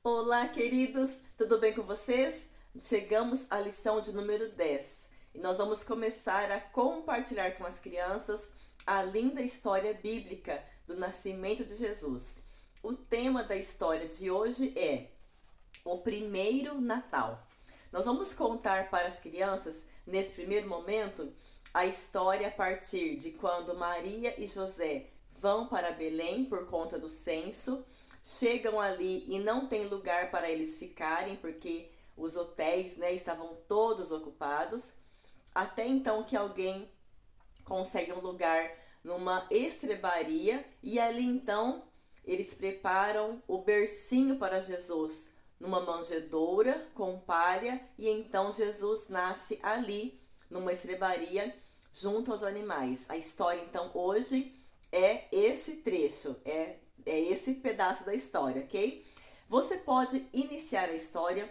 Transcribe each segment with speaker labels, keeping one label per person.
Speaker 1: Olá, queridos! Tudo bem com vocês? Chegamos à lição de número 10 e nós vamos começar a compartilhar com as crianças a linda história bíblica do nascimento de Jesus. O tema da história de hoje é o primeiro Natal. Nós vamos contar para as crianças, nesse primeiro momento, a história a partir de quando Maria e José vão para Belém por conta do censo. Chegam ali e não tem lugar para eles ficarem, porque os hotéis, estavam todos ocupados. Até então que alguém consegue um lugar numa estrebaria e ali então eles preparam o bercinho para Jesus numa manjedoura com palha e então Jesus nasce ali numa estrebaria junto aos animais. A história então hoje é esse trecho, é esse pedaço da história, ok? Você pode iniciar a história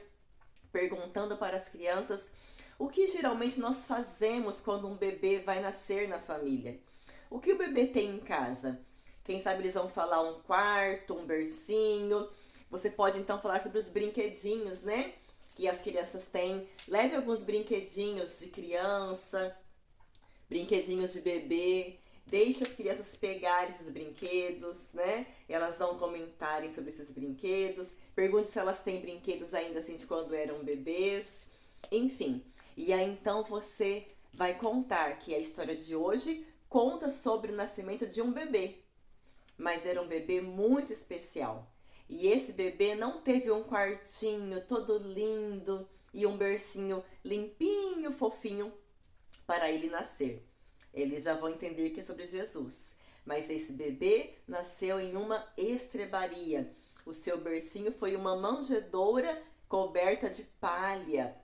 Speaker 1: perguntando para as crianças o que geralmente nós fazemos quando um bebê vai nascer na família. O que o bebê tem em casa? Quem sabe eles vão falar um quarto, um bercinho. Você pode então falar sobre os brinquedinhos, que as crianças têm. Leve alguns brinquedinhos de criança, brinquedinhos de bebê. Deixe as crianças pegarem esses brinquedos, Elas vão comentarem sobre esses brinquedos. Pergunte se elas têm brinquedos ainda assim de quando eram bebês. Enfim. E aí então você vai contar que a história de hoje conta sobre o nascimento de um bebê. Mas era um bebê muito especial. E esse bebê não teve um quartinho todo lindo e um bercinho limpinho, fofinho para ele nascer. Eles já vão entender que é sobre Jesus. Mas esse bebê nasceu em uma estrebaria. O seu bercinho foi uma manjedoura coberta de palha.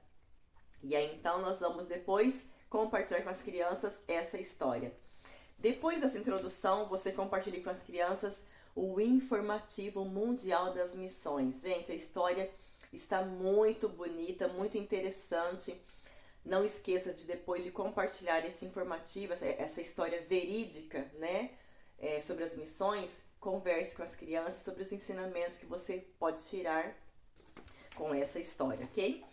Speaker 1: E aí então nós vamos depois compartilhar com as crianças essa história. Depois dessa introdução, você compartilhe com as crianças o informativo mundial das missões. Gente, a história está muito bonita, muito interessante. Não esqueça de depois de compartilhar esse informativo, essa história verídica, sobre as missões. Converse com as crianças sobre os ensinamentos que você pode tirar com essa história, ok?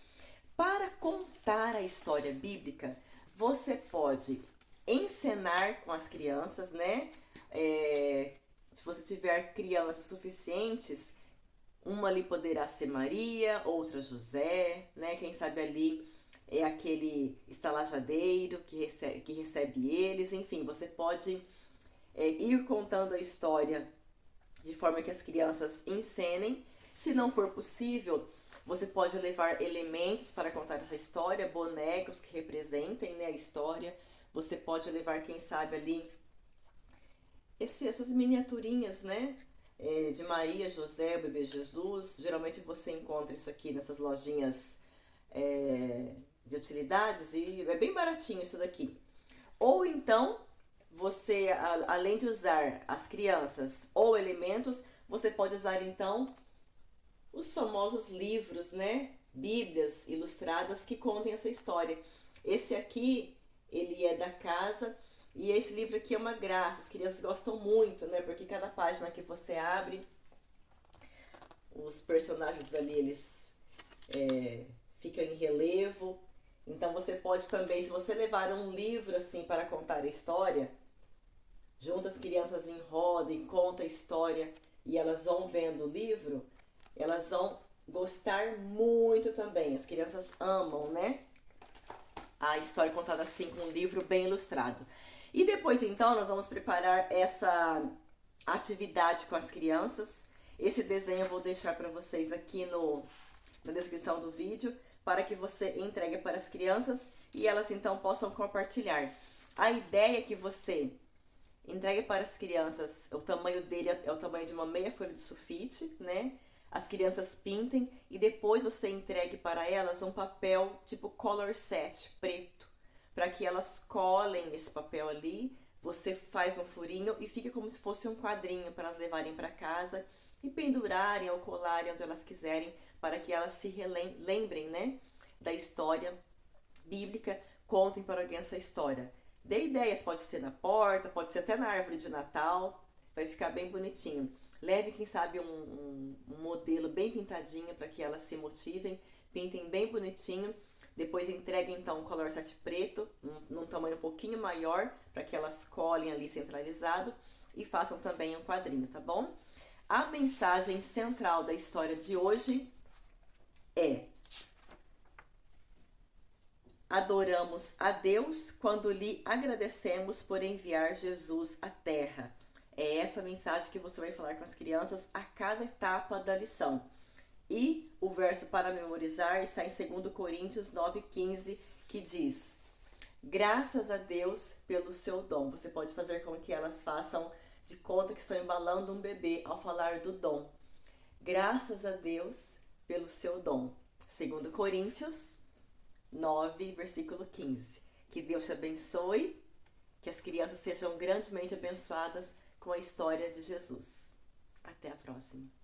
Speaker 1: Para contar a história bíblica, você pode encenar com as crianças, se você tiver crianças suficientes, uma ali poderá ser Maria, outra José, Quem sabe ali é aquele estalajadeiro que recebe eles. Enfim, você pode ir contando a história de forma que as crianças encenem. Se não for possível, você pode levar elementos para contar essa história, bonecos que representem a história. Você pode levar, quem sabe, ali essas miniaturinhas, de Maria, José, o bebê Jesus. Geralmente você encontra isso aqui nessas lojinhas de utilidades e é bem baratinho isso daqui. Ou então, você, além de usar as crianças ou elementos, você pode usar então os famosos livros, Bíblias ilustradas que contem essa história. Esse aqui, ele é da casa e esse livro aqui é uma graça. As crianças gostam muito, porque cada página que você abre, os personagens ali, eles ficam em relevo. Então você pode também, se você levar um livro assim para contar a história, junta as crianças em roda e conta a história e elas vão vendo o livro, elas vão gostar muito também. As crianças amam, a história contada assim com um livro bem ilustrado. E depois então nós vamos preparar essa atividade com as crianças. Esse desenho eu vou deixar para vocês aqui na descrição do vídeo, para que você entregue para as crianças e elas então possam compartilhar. A ideia é que você entregue para as crianças, o tamanho dele é o tamanho de uma meia folha de sulfite, As crianças pintem e depois você entregue para elas um papel tipo color set, preto, para que elas colem esse papel ali. Você faz um furinho e fica como se fosse um quadrinho para elas levarem para casa e pendurarem ou colarem onde elas quiserem, para que elas se lembrem, da história bíblica, contem para alguém essa história. Dê ideias, pode ser na porta, pode ser até na árvore de Natal, vai ficar bem bonitinho. Leve, quem sabe, um modelo bem pintadinho para que elas se motivem, pintem bem bonitinho. Depois entreguem então o color set preto, num tamanho um pouquinho maior, para que elas colhem ali centralizado e façam também um quadrinho, tá bom? A mensagem central da história de hoje é: adoramos a Deus quando lhe agradecemos por enviar Jesus à Terra. É essa mensagem que você vai falar com as crianças a cada etapa da lição. E o verso para memorizar está em 2 Coríntios 9,15, que diz: graças a Deus pelo seu dom. Você pode fazer com que elas façam de conta que estão embalando um bebê ao falar do dom. Graças a Deus pelo seu dom. 2 Coríntios 9, versículo 15. Que Deus te abençoe, que as crianças sejam grandemente abençoadas com a história de Jesus. Até a próxima.